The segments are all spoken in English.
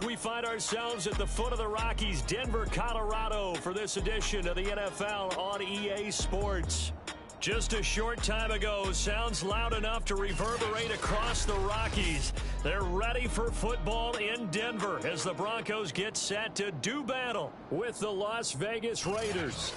we find ourselves at the foot of the Rockies, Denver, Colorado, for this edition of the NFL on EA Sports. Just a short time ago, sounds loud enough to reverberate across the Rockies. They're ready for football in Denver as the Broncos get set to do battle with the Las Vegas Raiders.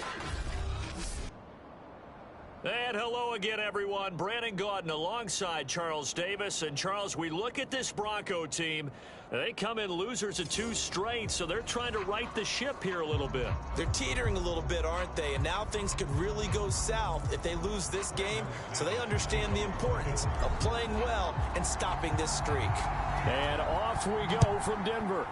And hello again, everyone. Brandon Gaudin alongside Charles Davis. And, Charles, we look at this Bronco team. They come in losers of 2 straight, so they're trying to right the ship here a little bit. They're teetering a little bit, aren't they? And now things could really go south if they lose this game. So they understand the importance of playing well and stopping this streak. And off we go from Denver.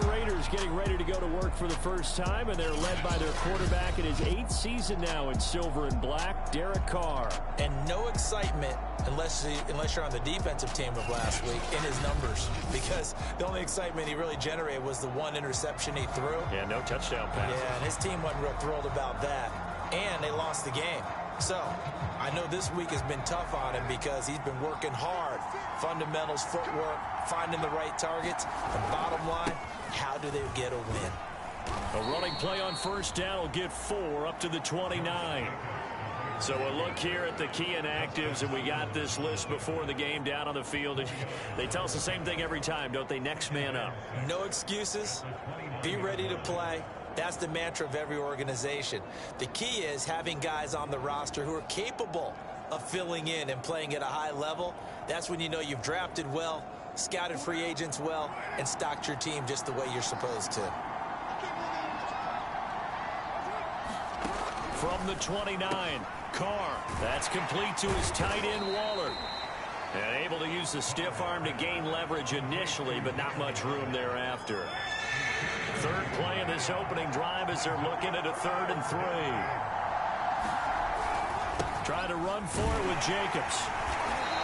The Raiders getting ready to go to work for the first time, and they're led by their quarterback in his 8th season now in silver and black, Derek Carr. And no excitement unless you're on the defensive team of last week in his numbers, because the only excitement he really generated was the 1 interception he threw. Yeah, no touchdown pass. Yeah, and his team wasn't real thrilled about that. And they lost the game. So, I know this week has been tough on him because he's been working hard. Fundamentals, footwork, finding the right targets. And bottom line, how do they get a win? A running play on first down will get 4 up to the 29. So we'll look here at the key inactives, and we got this list before the game down on the field. They tell us the same thing every time, don't they? Next man up. No excuses. Be ready to play. That's the mantra of every organization. The key is having guys on the roster who are capable of filling in and playing at a high level. That's when you know you've drafted well, scouted free agents well, and stocked your team just the way you're supposed to. From the 29, Carr. That's complete to his tight end, Waller. And able to use the stiff arm to gain leverage initially, but not much room thereafter. Third play in this opening drive as they're looking at a 3rd and 3. Trying to run for it with Jacobs.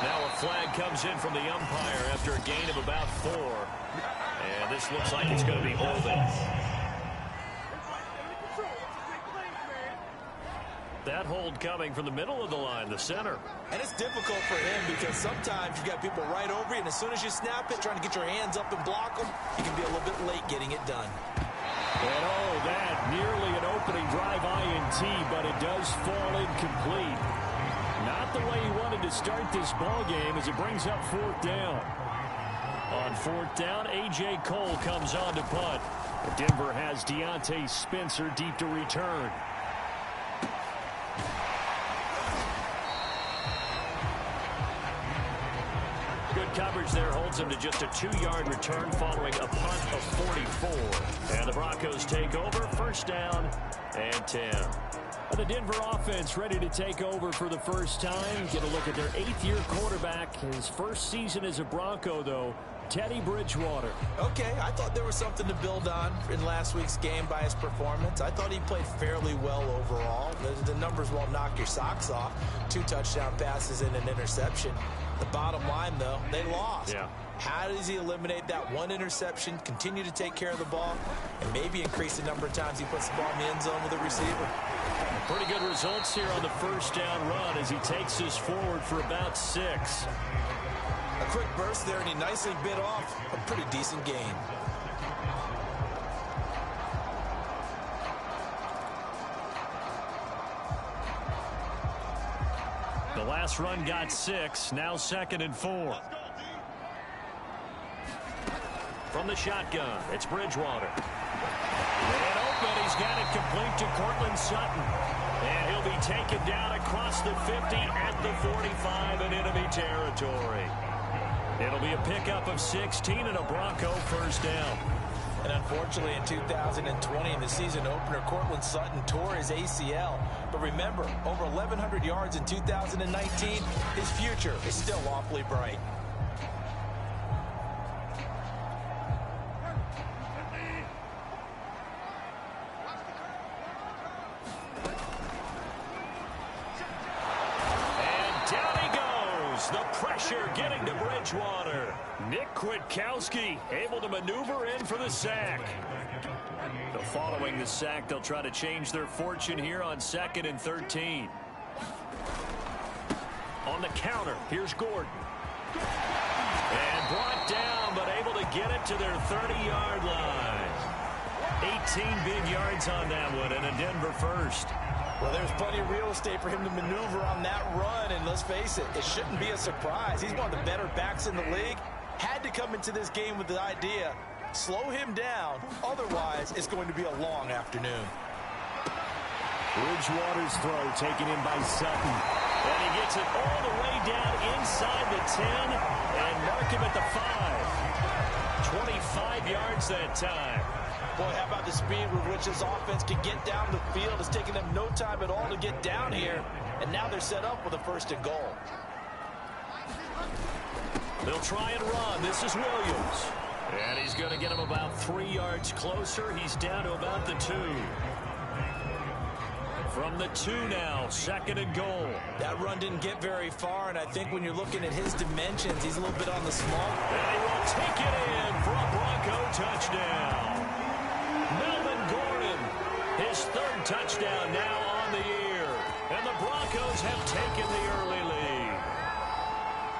Now a flag comes in from the umpire after a gain of about 4. And this looks like it's going to be holding. That hold coming from the middle of the line, the center. And it's difficult for him because sometimes you got people right over you, and as soon as you snap it, trying to get your hands up and block them, you can be a little bit late getting it done. And oh, that nearly an opening drive INT, but it does fall incomplete. Not the way he wanted to start this ball game as it brings up 4th down. On 4th down, A.J. Cole comes on to punt. Denver has Deontay Spencer deep to return. Good coverage there holds him to just a 2-yard return following a punt of 44. And the Broncos take over, 1st down and 10. The Denver offense ready to take over for the first time. Get a look at their 8th-year quarterback. His first season as a Bronco, though, Teddy Bridgewater. Okay, I thought there was something to build on in last week's game by his performance. I thought he played fairly well overall. The numbers won't knock your socks off. 2 touchdown passes and an interception. The bottom line, though, they lost. Yeah. How does he eliminate that 1 interception, continue to take care of the ball, and maybe increase the number of times he puts the ball in the end zone with a receiver? Pretty good results here on the 1st down run as he takes us forward for about 6. A quick burst there, and he nicely bit off a pretty decent gain. The last run got 6, now 2nd and 4. From the shotgun, it's Bridgewater. And open, he's got it complete to Cortland Sutton. And he'll be taken down across the 50 at the 45 in enemy territory. It'll be a pickup of 16 and a Bronco 1st down. And unfortunately, in 2020, in the season opener, Cortland Sutton tore his ACL. But remember, over 1,100 yards in 2019, his future is still awfully bright. Getting to Bridgewater. Nick Kwiatkowski able to maneuver in for the sack. Following the sack, they'll try to change their fortune here on 2nd and 13. On the counter, here's Gordon. And brought down, but able to get it to their 30-yard line. 18 big yards on that one, and a Denver first. Well, there's plenty of real estate for him to maneuver on that run, and let's face it, it shouldn't be a surprise. He's one of the better backs in the league. Had to come into this game with the idea, slow him down, otherwise it's going to be a long afternoon. Bridgewater's throw taken in by Sutton. And he gets it all the way down inside the 10 and mark him at the 5. 25 yards that time. Boy, how about the speed with which this offense can get down the field? It's taking them no time at all to get down here. And now they're set up with a 1st and goal. They'll try and run. This is Williams. And he's going to get him about 3 yards closer. He's down to about the 2. From the 2 now, 2nd and goal. That run didn't get very far, and I think when you're looking at his dimensions, he's a little bit on the small. And he will take it in for a Bronco touchdown. Melvin Gordon, his 3rd touchdown now on the year. And the Broncos have taken the early lead.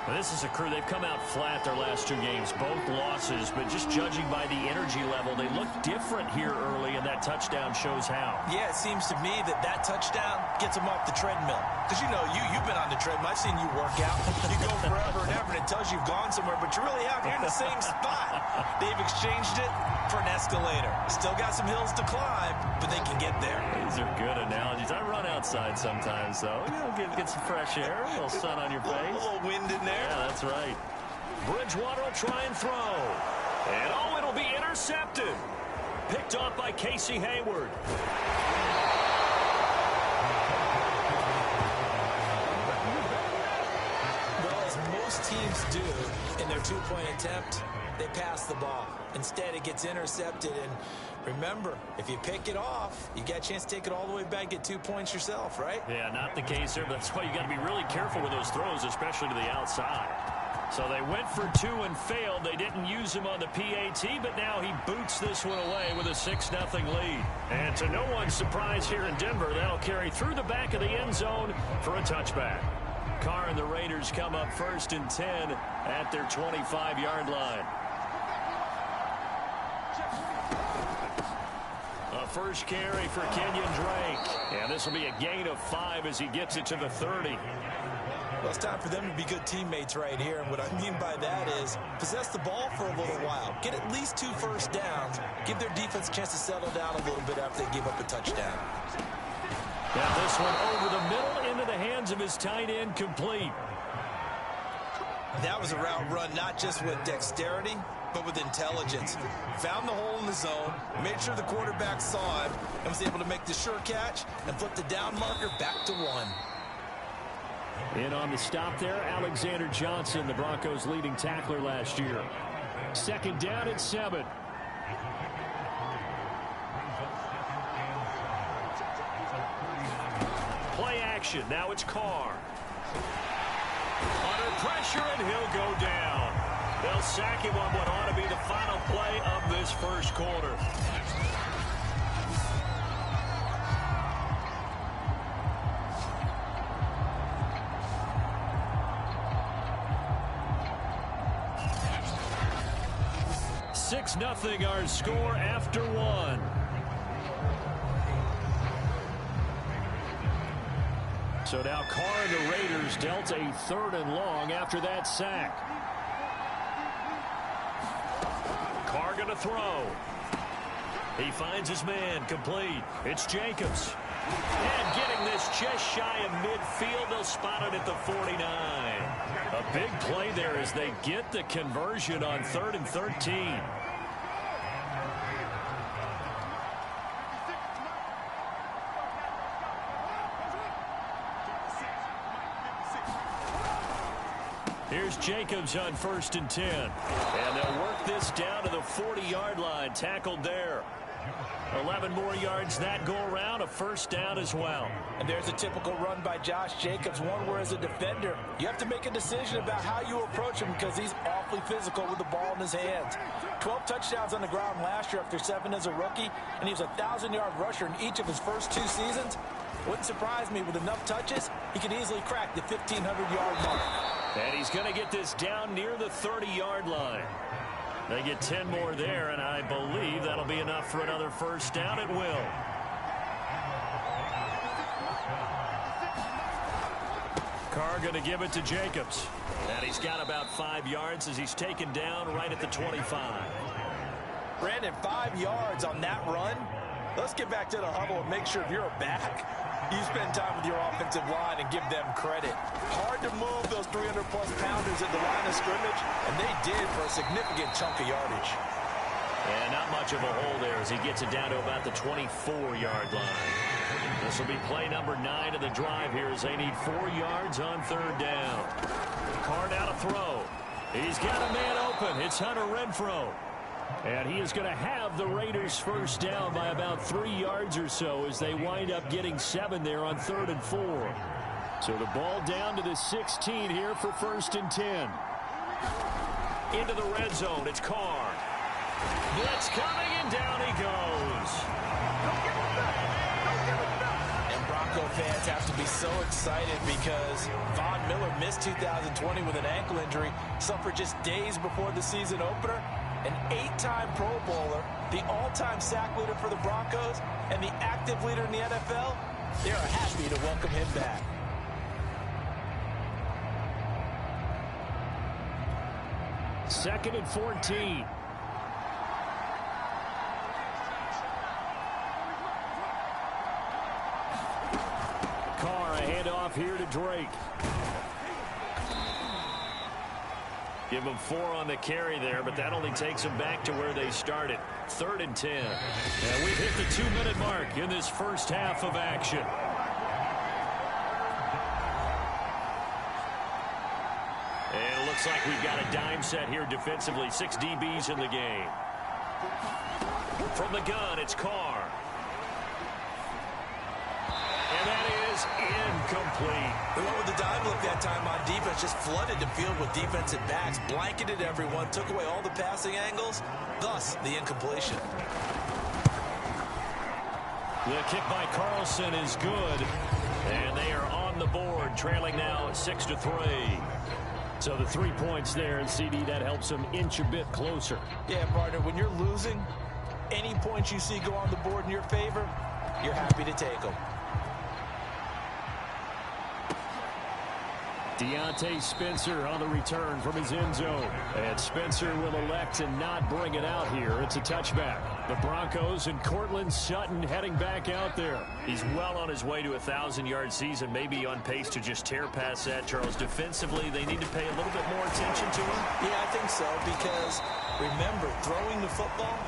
Now, this is a crew, they've come out flat their last 2 games, both losses, but just judging by the energy level, they look different here early, and that touchdown shows how. Yeah, it seems to me that touchdown gets them off the treadmill. Because, you know, you've been on the treadmill. I've seen you work out. You go forever and ever, and it tells you you've gone somewhere, but you really haven't. You're in the same spot. They've exchanged it for an escalator. Still got some hills to climb, but they can get there. These are good analogies. I run outside sometimes, though. You know, get some fresh air, a little sun on your face. A little wind in there. Yeah, that's right. Bridgewater will try and throw. And, oh, it'll be intercepted. Picked off by Casey Hayward. Well, as most teams do in their 2-point attempt, they pass the ball. Instead, it gets intercepted. And remember, if you pick it off, you got a chance to take it all the way back, get 2 points yourself, right? Yeah, not the case there, but that's why you got to be really careful with those throws, especially to the outside. So they went for 2 and failed. They didn't use him on the PAT, but now he boots this one away with a 6-0 lead. And to no one's surprise here in Denver, that'll carry through the back of the end zone for a touchback. Carr and the Raiders come up 1st and 10 at their 25-yard line. A first carry for Kenyon Drake. And this will be a gain of 5 as he gets it to the 30. Well, it's time for them to be good teammates right here. And what I mean by that is possess the ball for a little while. Get at least 2 first downs. Give their defense a chance to settle down a little bit after they give up a touchdown. Got this one over the middle into the hands of his tight end, complete. That was a route run not just with dexterity, but with intelligence. Found the hole in the zone, made sure the quarterback saw him, and was able to make the sure catch and flip the down marker back to 1. In on the stop there, Alexander Johnson, the Broncos' leading tackler last year. 2nd down at 7. Play action. Now it's Carr. Under pressure, and he'll go down. They'll sack him on what ought to be the final play of this first quarter. Six nothing our score after 1. So now Carr and the Raiders dealt a 3rd and long after that sack. Carr going to throw. He finds his man, complete. It's Jacobs. And getting this just shy of midfield, they'll spot it at the 49. A big play there as they get the conversion on 3rd and 13. Here's Jacobs on 1st and 10. And they'll work this down to the 40-yard line. Tackled there. 11 more yards that go around. A first down as well. And there's a typical run by Josh Jacobs, one where as a defender, you have to make a decision about how you approach him because he's awfully physical with the ball in his hands. 12 touchdowns on the ground last year after 7 as a rookie, and he was a 1,000-yard rusher in each of his first 2 seasons. Wouldn't surprise me. With enough touches, he could easily crack the 1,500-yard mark. And he's going to get this down near the 30-yard line. They get 10 more there, and I believe that'll be enough for another first down. It will. Carr going to give it to Jacobs. And he's got about 5 yards as he's taken down right at the 25. Brandon, 5 yards on that run. Let's get back to the huddle and make sure if you're back, you spend time with your offensive line and give them credit. Hard to move those 300-plus pounders at the line of scrimmage, and they did for a significant chunk of yardage. And not much of a hole there as he gets it down to about the 24-yard line. This will be play number 9 of the drive here as they need 4 yards on third down. Carr now to throw. He's got a man open. It's Hunter Renfrow. And he is going to have the Raiders first down by about 3 yards or so as they wind up getting 7 there on 3rd and 4. So the ball down to the 16 here for 1st and 10. Into the red zone. It's Carr. Blitz coming, and down he goes. And Bronco fans have to be so excited because Von Miller missed 2020 with an ankle injury, suffered just days before the season opener. An 8-time Pro Bowler, the all-time sack leader for the Broncos, and the active leader in the NFL. They are happy to welcome him back. Second and 14. Carr, a handoff here to Drake. Give them 4 on the carry there, but that only takes them back to where they started. 3rd and 10. And we've hit the 2-minute mark in this first half of action. And it looks like we've got a dime set here defensively. 6 DBs in the game. From the gun, it's Carr. And that is incomplete. The one with the dime look that time on defense just flooded the field with defensive backs, blanketed everyone, took away all the passing angles, thus the incompletion. The kick by Carlson is good, and they are on the board, trailing now 6-3. So the 3 points there, and CD, that helps them inch a bit closer. Yeah, partner, when you're losing, any points you see go on the board in your favor, you're happy to take them. Deontay Spencer on the return from his end zone. And Spencer will elect to not bring it out here. It's a touchback. The Broncos and Cortland Sutton heading back out there. He's well on his way to a 1,000-yard season, maybe on pace to just tear past that, Charles. Defensively, they need to pay a little bit more attention to him. Yeah, I think so, because remember, throwing the football,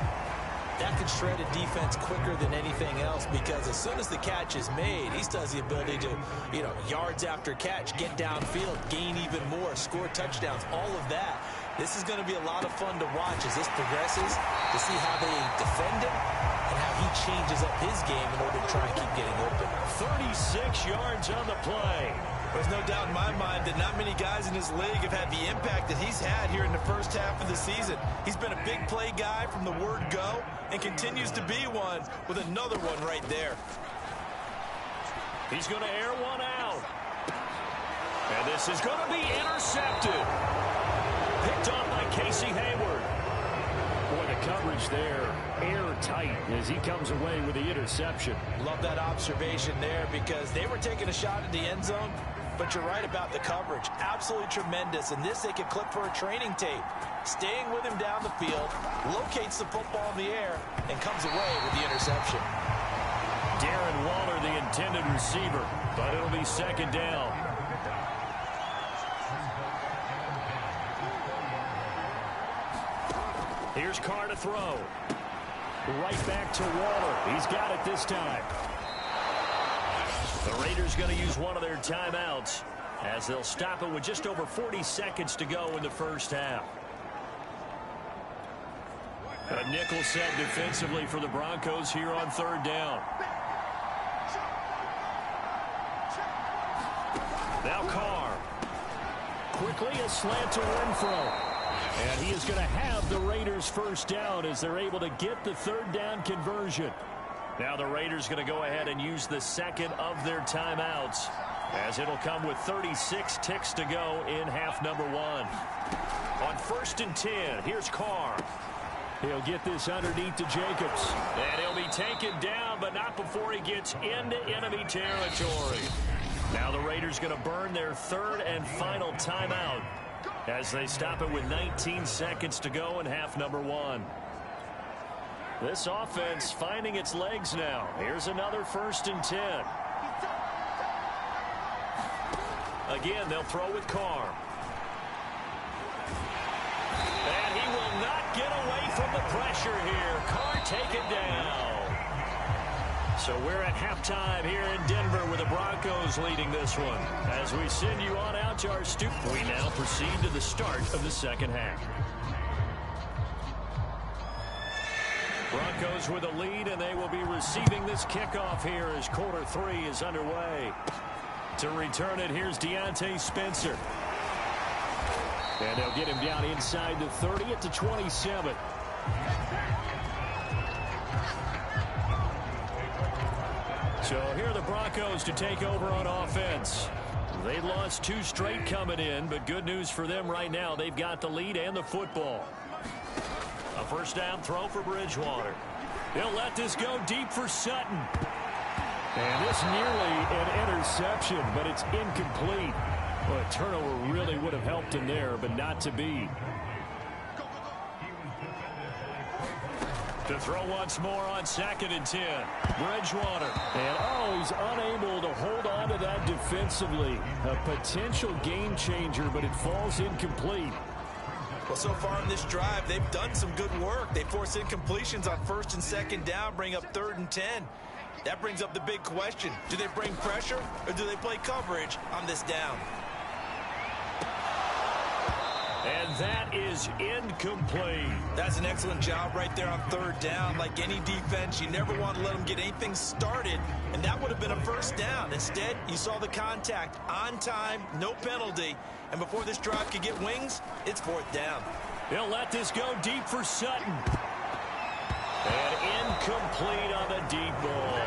that can shred a defense quicker than anything else, because as soon as the catch is made, he still has the ability to, yards after catch, get downfield, gain even more, score touchdowns, all of that. This is going to be a lot of fun to watch as this progresses, to see how they defend him and how he changes up his game in order to try and keep getting open. 36 yards on the play. There's no doubt in my mind that not many guys in this league have had the impact that he's had here in the first half of the season. He's been a big play guy from the word go and continues to be one with another one right there. He's going to air one out. And this is going to be intercepted. Picked off by Casey Hayward. Boy, the coverage there, airtight as he comes away with the interception. Love that observation there because they were taking a shot at the end zone, but you're right about the coverage. Absolutely tremendous. And this they could clip for a training tape. Staying with him down the field, locates the football in the air, and comes away with the interception. Darren Waller, the intended receiver, but it'll be 2nd down. Here's Carr to throw. Right back to Waller. He's got it this time. The Raiders going to use one of their timeouts as they'll stop it with just over 40 seconds to go in the first half. A nickel set defensively for the Broncos here on 3rd down. Now Carr. Quickly a slant to Renfrow. And he is going to have the Raiders first down as they're able to get the 3rd down conversion. Now the Raiders going to go ahead and use the second of their timeouts, as it'll come with 36 ticks to go in half number 1. On 1st and 10, here's Carr. He'll get this underneath to Jacobs. And he'll be taken down, but not before he gets into enemy territory. Now the Raiders going to burn their 3rd and final timeout, as they stop it with 19 seconds to go in half number 1. This offense finding its legs now. Here's another 1st and 10. Again, they'll throw with Carr. And he will not get away from the pressure here. Carr taken down. So we're at halftime here in Denver with the Broncos leading this one. As we send you on out to our studio, we now proceed to the start of the second half. Broncos with a lead, and they will be receiving this kickoff here as quarter 3 is underway. To return it, here's Deontay Spencer. And they'll get him down inside the 30 at the 27. So here are the Broncos to take over on offense. They lost 2 straight coming in, but good news for them right now. They've got the lead and the football. A first down throw for Bridgewater. He'll let this go deep for Sutton. And this nearly an interception, but it's incomplete. Well, a turnover really would have helped him there, but not to be. To throw once more on 2nd and 10. Bridgewater. And, he's unable to hold on to that defensively. A potential game changer, but it falls incomplete. Well, so far in this drive, they've done some good work. They force incompletions on 1st and 2nd down, bring up 3rd and 10. That brings up the big question. Do they bring pressure, or do they play coverage on this down? And that is incomplete. That's an excellent job right there on 3rd down. Like any defense, you never want to let them get anything started, and that would have been a first down. Instead, you saw the contact on time, no penalty, and before this drive could get wings, it's 4th down. They'll let this go deep for Sutton. And incomplete on the deep ball.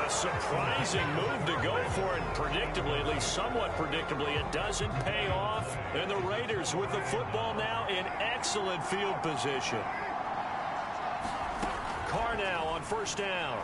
A surprising move to go for it. Predictably, at least somewhat predictably, it doesn't pay off. And the Raiders with the football now in excellent field position. Carr now on 1st down.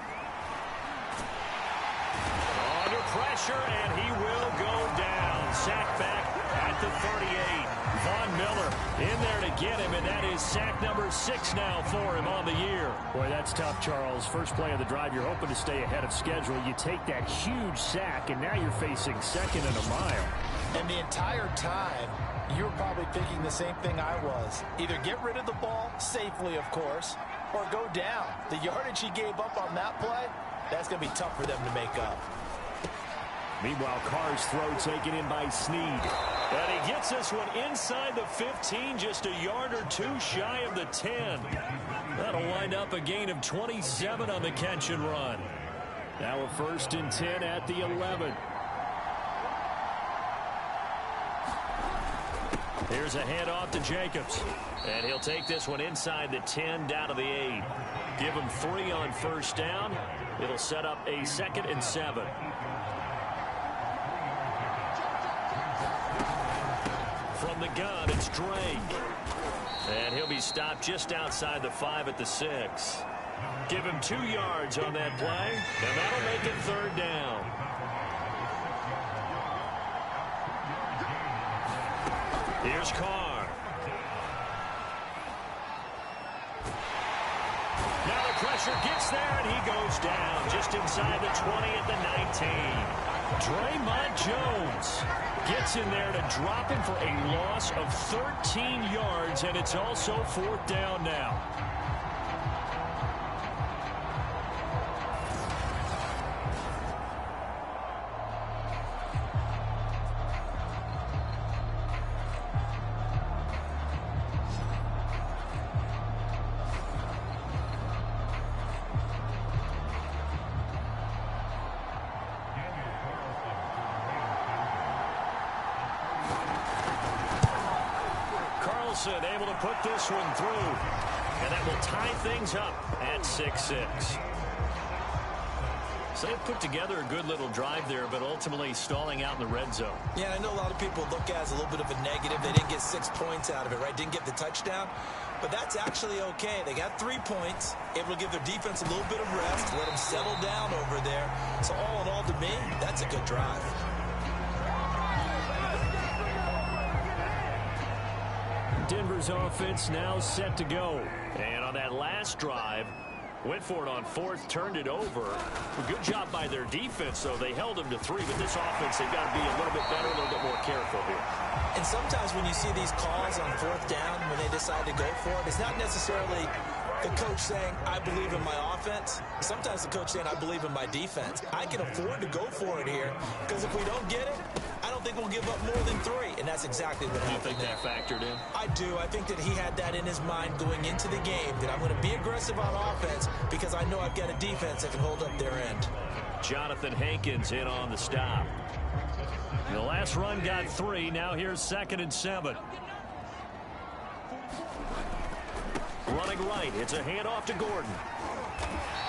Under pressure, and he will go down. Sack back at the 38. Von Miller in there to get him, and that is sack number 6 now for him on the year. Boy, that's tough, Charles. First play of the drive, you're hoping to stay ahead of schedule. You take that huge sack, and now you're facing 2nd and a mile. And the entire time, you're probably thinking the same thing I was. Either get rid of the ball, safely, of course, or go down. The yardage he gave up on that play, that's going to be tough for them to make up. Meanwhile, Carr's throw taken in by Snead. And he gets this one inside the 15, just a yard or 2 shy of the 10. That'll wind up a gain of 27 on the catch and run. Now a 1st and 10 at the 11. Here's a handoff to Jacobs. And he'll take this one inside the 10 down to the 8. Give him 3 on 1st down. It'll set up a 2nd and 7. From the gun, it's Drake. And he'll be stopped just outside the 5 at the 6. Give him 2 yards on that play, and that'll make it 3rd down. Here's Carr. Now the pressure gets there, and he goes down just inside the 20 at the 19. Draymond Jones gets in there to drop him for a loss of 13 yards, and it's also 4th down now. Able to put this one through, and that will tie things up at 6-6. So they put together a good little drive there, but ultimately stalling out in the red zone. Yeah, I know a lot of people look at it as a little bit of a negative. They didn't get 6 points out of it, right? Didn't get the touchdown. But that's actually okay. They got 3 points, able to give their defense a little bit of rest, let them settle down over there. So all in all, to me, that's a good drive. Denver's offense now set to go. And on that last drive, went for it on 4th, turned it over. A good job by their defense, though. They held them to 3, but this offense, they've got to be a little bit better, a little bit more careful here. And sometimes when you see these calls on 4th down, when they decide to go for it, it's not necessarily the coach saying, I believe in my offense. Sometimes the coach saying, I believe in my defense. I can afford to go for it here, because if we don't get it, I don't think we'll give up more than 3. And that's exactly what happened there. You think that factored in? I do. I think that he had that in his mind going into the game, that I'm going to be aggressive on offense because I know I've got a defense that can hold up their end. Jonathan Hankins in on the stop. The last run got 3. Now here's 2nd and 7. Running right. It's a handoff to Gordon.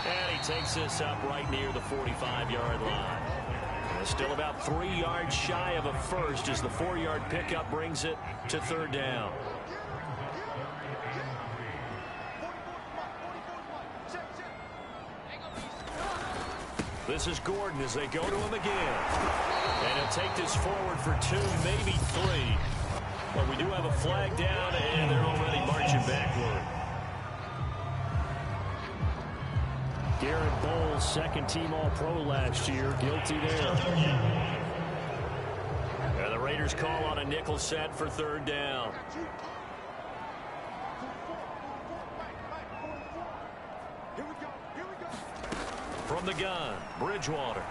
And he takes this up right near the 45-yard line. Still about 3 yards shy of a first as the 4-yard pickup brings it to 3rd down. This is Gordon as they go to him again. And he'll take this forward for 2, maybe 3. But we do have a flag down, and they're already marching backward. Garrett Bowles, 2nd-team All-Pro last year, guilty there. And the Raiders call on a nickel set for 3rd down. From the gun, Bridgewater.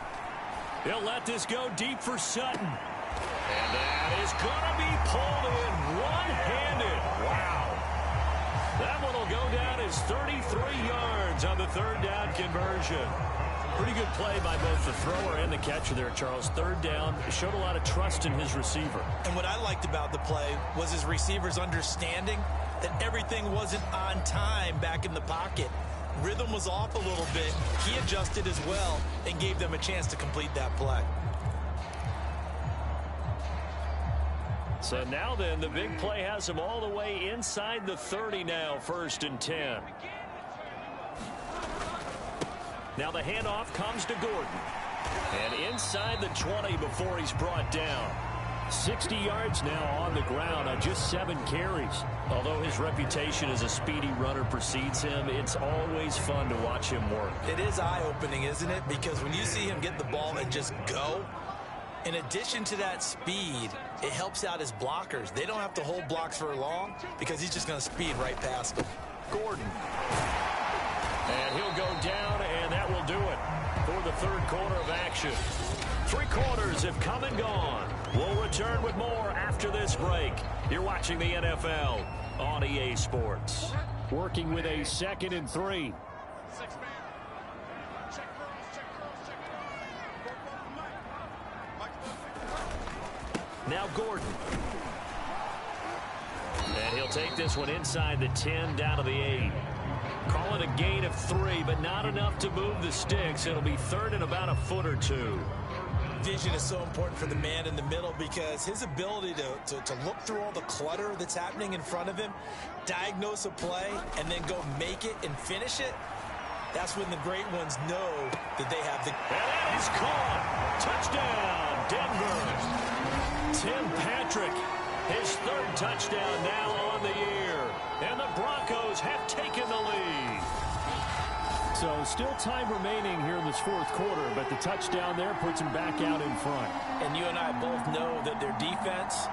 He'll let this go deep for Sutton. And that is going to be pulled in one-handed. Wow. That one will go down as 33 yards on the 3rd down conversion. Pretty good play by both the thrower and the catcher there, Charles. 3rd down, showed a lot of trust in his receiver. And what I liked about the play was his receiver's understanding that everything wasn't on time back in the pocket. Rhythm was off a little bit. He adjusted as well and gave them a chance to complete that play. So now then, the big play has him all the way inside the 30 now, 1st and 10. Now the handoff comes to Gordon. And inside the 20 before he's brought down. 60 yards now on the ground on just 7 carries. Although his reputation as a speedy runner precedes him, it's always fun to watch him work. It is eye-opening, isn't it? Because when you see him get the ball and just go, in addition to that speed, it helps out his blockers. They don't have to hold blocks for long because he's just going to speed right past them. Gordon. And he'll go down, and that will do it for the 3rd quarter of action. 3 quarters have come and gone. We'll return with more after this break. You're watching the NFL on EA Sports. Working with a 2nd and 3. Now Gordon. And he'll take this one inside the 10 down to the 8. Call it a gain of 3, but not enough to move the sticks. It'll be 3rd and about a foot or 2. Vision is so important for the man in the middle because his ability to look through all the clutter that's happening in front of him, diagnose a play, and then go make it and finish it, that's when the great ones know that they have the... And that is caught. Touchdown, Denver. Tim Patrick, his 3rd touchdown now on the year. And the Broncos have taken the lead. So still time remaining here in this 4th quarter, but the touchdown there puts him back out in front. And you and I both know that their defense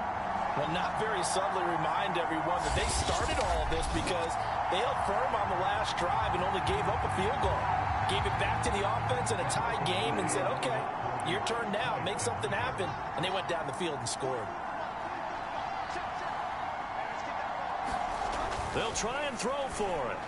will not very subtly remind everyone that they started all of this because they held firm on the last drive and only gave up a field goal. Gave it back to the offense in a tie game and said, okay, your turn now, make something happen. And they went down the field and scored. They'll try and throw for it.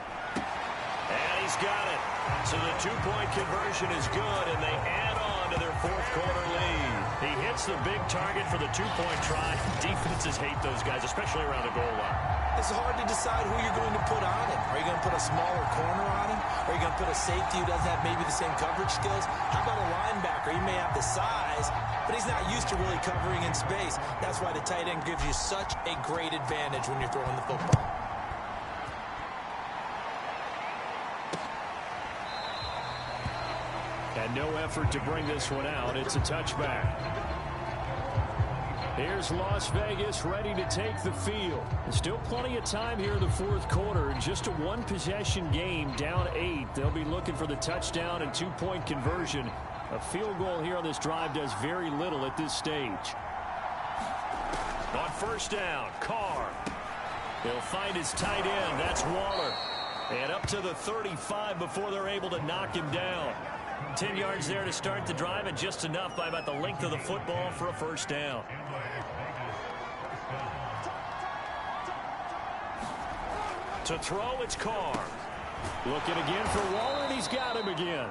And he's got it. So the 2-point conversion is good, and they add on into their fourth quarter lead. He hits the big target for the two-point try. Defenses hate those guys, especially around the goal line. It's hard to decide who you're going to put on him. Are you going to put a smaller corner on him? Are you going to put a safety who doesn't have maybe the same coverage skills? How about a linebacker? He may have the size, but he's not used to really covering in space. That's why the tight end gives you such a great advantage when you're throwing the football. And no effort to bring this one out. It's a touchback. Here's Las Vegas ready to take the field. Still plenty of time here in the fourth quarter. In just a one-possession game, down 8. They'll be looking for the touchdown and two-point conversion. A field goal here on this drive does very little at this stage. On first down, Carr. He'll find his tight end. That's Waller. And up to the 35 before they're able to knock him down. 10 yards there to start the drive, and just enough by about the length of the football for a first down. To throw, it's Carr. Looking again for Waller, and he's got him again.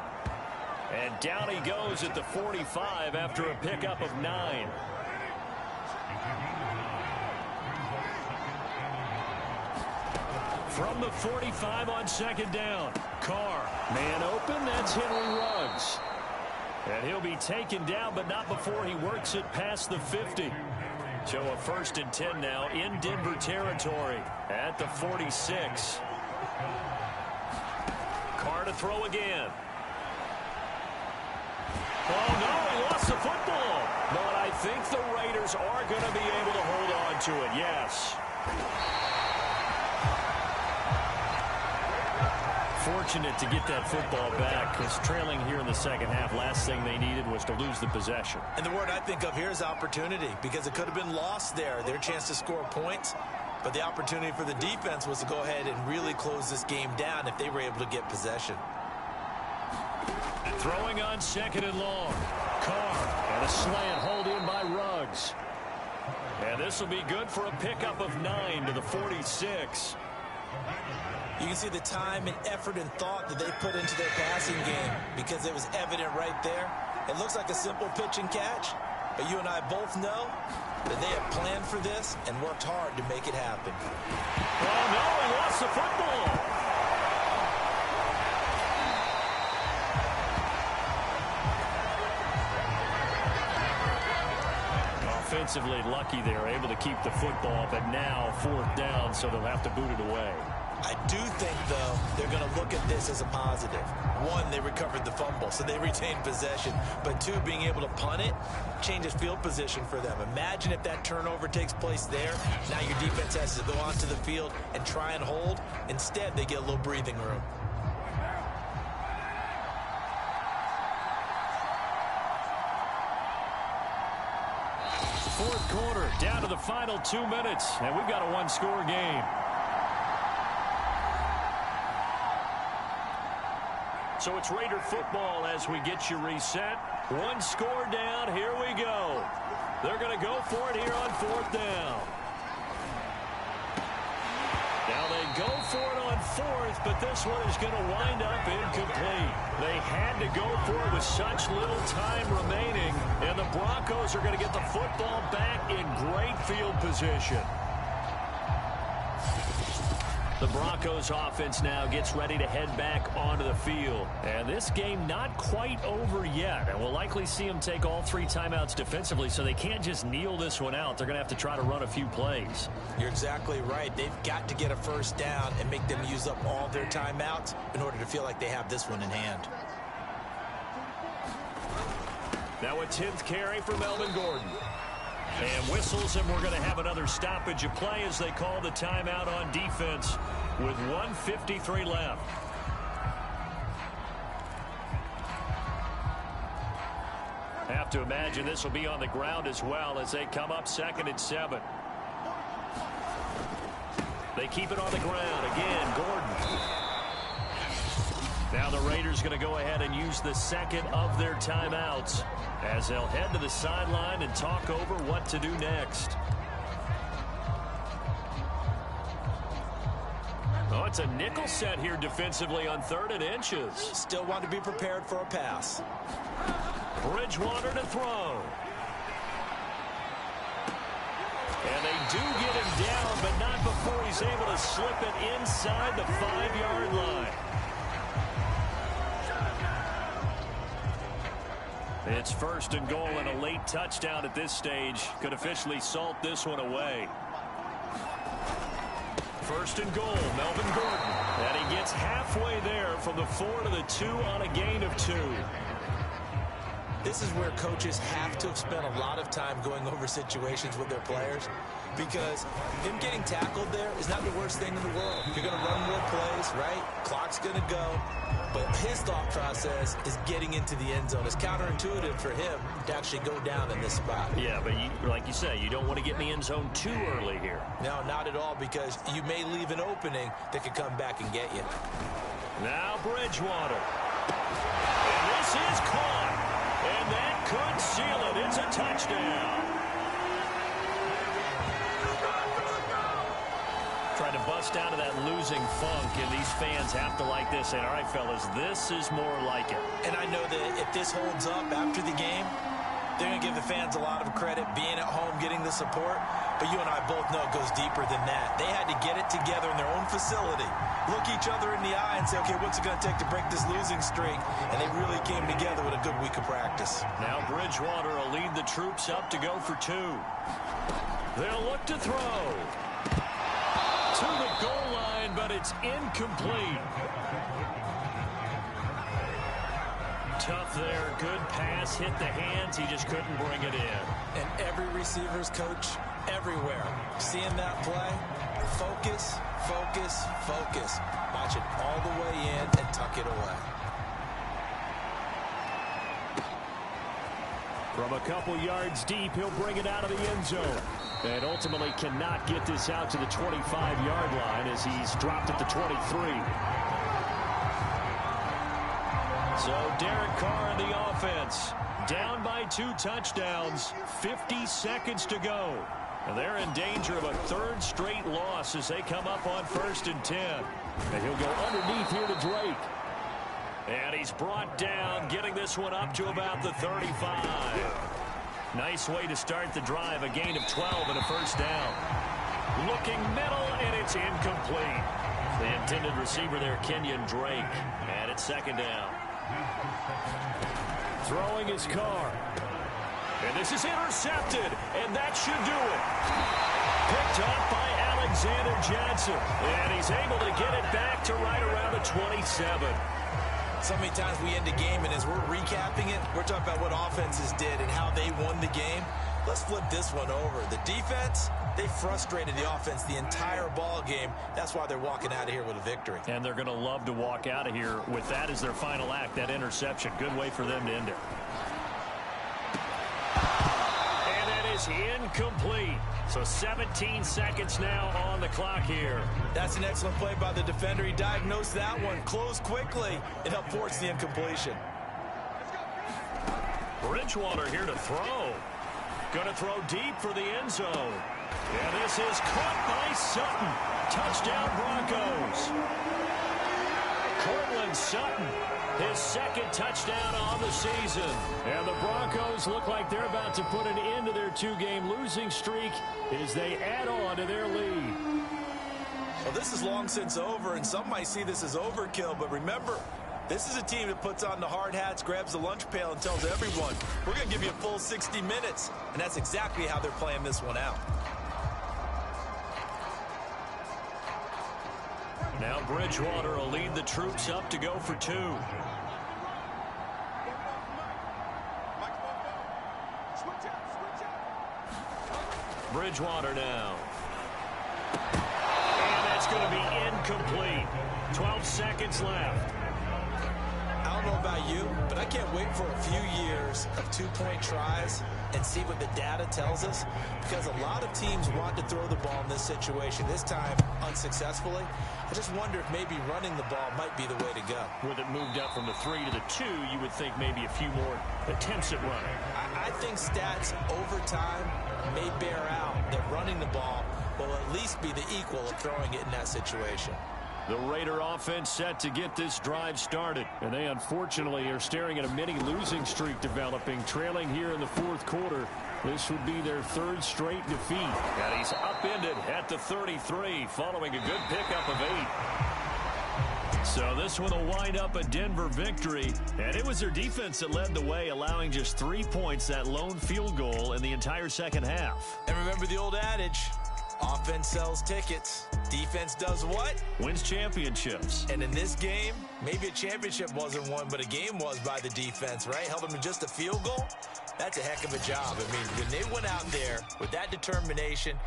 And down he goes at the 45 after a pickup of 9. From the 45 on second down, Carr. Man open, that's Henry Ruggs. And he'll be taken down, but not before he works it past the 50. So a 1st and 10 now in Denver territory at the 46. Carr to throw again. Oh, no, he lost the football. But I think the Raiders are going to be able to hold on to it, yes. Fortunate to get that football back, because trailing here in the second half, last thing they needed was to lose the possession. And the word I think of here is opportunity, because it could have been lost there, their chance to score points. But the opportunity for the defense was to go ahead and really close this game down if they were able to get possession. Throwing on second and long. Carr, and a slant hold in by Ruggs. And this will be good for a pickup of 9 to the 46. You can see the time and effort and thought that they put into their passing game, because it was evident right there. It looks like a simple pitch and catch, but you and I both know that they have planned for this and worked hard to make it happen. Oh, no, he lost the football. Offensively lucky they're able to keep the football, but now 4th down, so they'll have to boot it away. I do think, though, they're going to look at this as a positive. 1, they recovered the fumble, so they retained possession. But 2, being able to punt it changes field position for them. Imagine if that turnover takes place there. Now your defense has to go onto the field and try and hold. Instead, they get a little breathing room. Fourth quarter, down to the final 2 minutes, and we've got a one-score game. So it's Raider football as we get you reset. 1 score down. Here we go. They're going to go for it here on 4th down. Now they go for it on 4th, but this one is going to wind up incomplete. They had to go for it with such little time remaining, and the Broncos are going to get the football back in great field position. The Broncos offense now gets ready to head back onto the field. And this game not quite over yet. And we'll likely see them take all 3 timeouts defensively, so they can't just kneel this one out. They're going to have to try to run a few plays. You're exactly right. They've got to get a first down and make them use up all their timeouts in order to feel like they have this one in hand. Now a 10th carry for Melvin Gordon. And whistles, and we're going to have another stoppage of play as they call the timeout on defense with 1:53 left. Have to imagine this will be on the ground as well as they come up 2nd and 7. They keep it on the ground. Again, Gordon. Now the Raiders going to go ahead and use the second of their timeouts as they'll head to the sideline and talk over what to do next. Oh, it's a nickel set here defensively on 3rd and inches. Still want to be prepared for a pass. Bridgewater to throw. And they do get him down, but not before he's able to slip it inside the 5-yard line. It's first and goal and a late touchdown at this stage. Could officially salt this one away. First and goal, Melvin Gordon. And he gets halfway there from the 4 to the 2 on a gain of 2. This is where coaches have to have spent a lot of time going over situations with their players, because him getting tackled there is not the worst thing in the world. You're going to run more plays, right? Clock's going to go. But his thought process is getting into the end zone. It's counterintuitive for him to actually go down in this spot. Yeah, but like you say, you don't want to get in the end zone too early here. No, not at all, because you may leave an opening that could come back and get you. Now Bridgewater. And this is caught. And that could seal it. It's a touchdown. Trying to bust out of that losing funk, and these fans have to like this. And all right, fellas, this is more like it. And I know that if this holds up after the game, they're going to give the fans a lot of credit, being at home, getting the support. But you and I both know it goes deeper than that. They had to get it together in their own facility, look each other in the eye and say, okay, what's it going to take to break this losing streak? And they really came together with a good week of practice. Now Bridgewater will lead the troops up to go for 2. They'll look to throw. To the goal line, but it's incomplete. Tough there. Good pass. Hit the hands. He just couldn't bring it in. And every receiver's coach everywhere, seeing that play, focus, focus, focus. Watch it all the way in and tuck it away. From a couple yards deep, he'll bring it out of the end zone. And ultimately cannot get this out to the 25-yard line as he's dropped at the 23. So Derek Carr in the offense. Down by 2 touchdowns. 50 seconds to go. And they're in danger of a 3rd straight loss as they come up on 1st and 10. And he'll go underneath here to Drake. And he's brought down, getting this one up to about the 35. Nice way to start the drive. A gain of 12 and a 1st down. Looking middle, and it's incomplete. The intended receiver there, Kenyon Drake. And it's 2nd down. Throwing his Carr. And this is intercepted, and that should do it. Picked up by Alexander Johnson. And he's able to get it back to right around the 27. So many times we end the game, and as we're recapping it, we're talking about what offenses did and how they won the game. Let's flip this one over. The defense, they frustrated the offense the entire ball game. That's why they're walking out of here with a victory. And they're going to love to walk out of here with that as their final act, that interception. Good way for them to end it. And that is incomplete. So 17 seconds now on the clock here. That's an excellent play by the defender. He diagnosed that one, closed quickly, and helped force the incompletion. Bridgewater here to throw. Going to throw deep for the end zone. And this is caught by Sutton. Touchdown Broncos. Cortland Sutton, his 2nd touchdown on the season. And the Broncos look like they're about to put an end to their 2-game losing streak as they add on to their lead. Well, this is long since over, and some might see this as overkill, but remember, this is a team that puts on the hard hats, grabs the lunch pail, and tells everyone, we're going to give you a full 60 minutes. And that's exactly how they're playing this one out. Now Bridgewater will lead the troops up to go for 2. Bridgewater now. And that's going to be incomplete. 12 seconds left. I don't know about you, but I can't wait for a few years of 2-point tries and see what the data tells us, because a lot of teams want to throw the ball in this situation, this time unsuccessfully. I just wonder if maybe running the ball might be the way to go. With it moved up from the 3 to the 2, you would think maybe a few more attempts at running. I think stats over time may bear out that running the ball will at least be the equal of throwing it in that situation. The Raider offense set to get this drive started. And they unfortunately are staring at a mini losing streak developing, trailing here in the fourth quarter. This would be their third straight defeat. And he's upended at the 33 following a good pickup of 8. So this one will wind up a Denver victory. And it was their defense that led the way, allowing just 3 points, that lone field goal in the entire second half. And remember the old adage, offense sells tickets. Defense does what? Wins championships. And in this game, maybe a championship wasn't won, but a game was by the defense, right? Held them to just a field goal. That's a heck of a job. I mean, when they went out there with that determination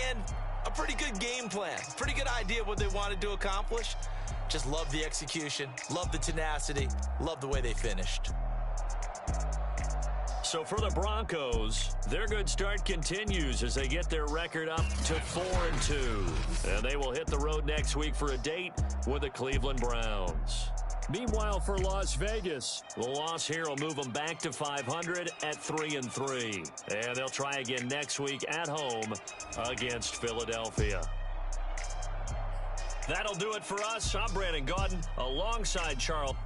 and a pretty good game plan, pretty good idea of what they wanted to accomplish, just love the execution, love the tenacity, love the way they finished. So for the Broncos, their good start continues as they get their record up to 4-2. And they will hit the road next week for a date with the Cleveland Browns. Meanwhile, for Las Vegas, the loss here will move them back to 500 at 3-3. And they'll try again next week at home against Philadelphia. That'll do it for us. I'm Brandon Gaudin alongside Charles.